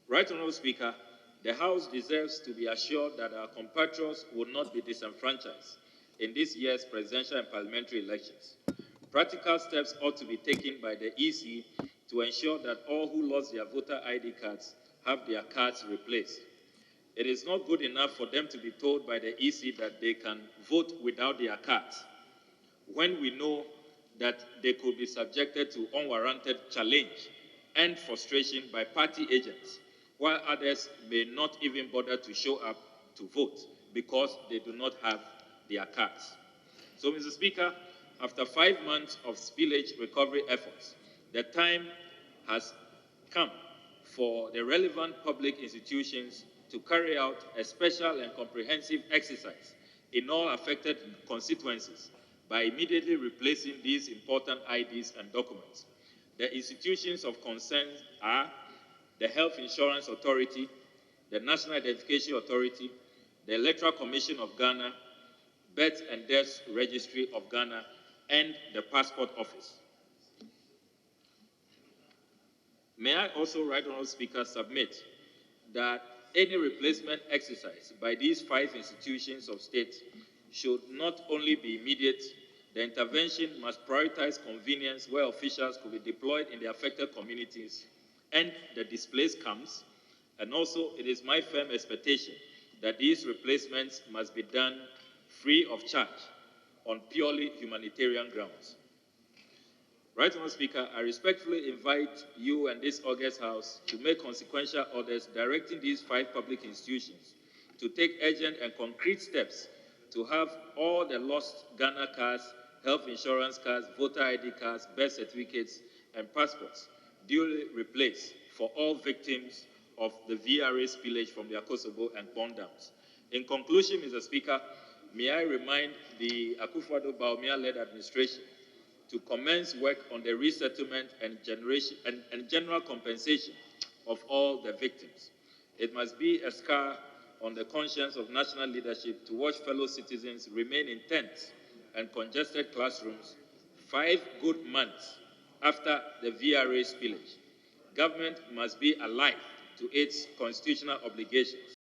Right Honourable Speaker, the House deserves to be assured that our compatriots will not be disenfranchised in this year's presidential and parliamentary elections. Practical steps ought to be taken by the EC to ensure that all who lost their voter ID cards have their cards replaced. It is not good enough for them to be told by the EC that they can vote without their cards, when we know that they could be subjected to unwarranted challenge and frustration by party agents, while others may not even bother to show up to vote because they do not have their cards. So, Mr. Speaker, after 5 months of spillage recovery efforts, the time has come for the relevant public institutions to carry out a special and comprehensive exercise in all affected constituencies by immediately replacing these important IDs and documents. The institutions of concern are the Health Insurance Authority, the National Identification Authority, the Electoral Commission of Ghana, Birth and Death Registry of Ghana, and the Passport Office. May I also, Right Honourable Speaker, submit that any replacement exercise by these 5 institutions of state should not only be immediate, the intervention must prioritize convenience where officials could be deployed in the affected communities and the displaced camps, and also it is my firm expectation that these replacements must be done free of charge on purely humanitarian grounds. Right Honourable Speaker, I respectfully invite you and this August House to make consequential orders directing these 5 public institutions to take urgent and concrete steps to have all the lost Ghana cards, health insurance cards, voter ID cards, birth certificates, and passports duly replaced for all victims of the VRA spillage from the Akosombo and Tongu dams. In conclusion, Mr. Speaker, may I remind the Akufo-Addo-Bawumia-led administration to commence work on the resettlement and general compensation of all the victims. It must be a scar on the conscience of national leadership to watch fellow citizens remain in tents and congested classrooms 5 good months after the VRA spillage. Government must be alive to its constitutional obligations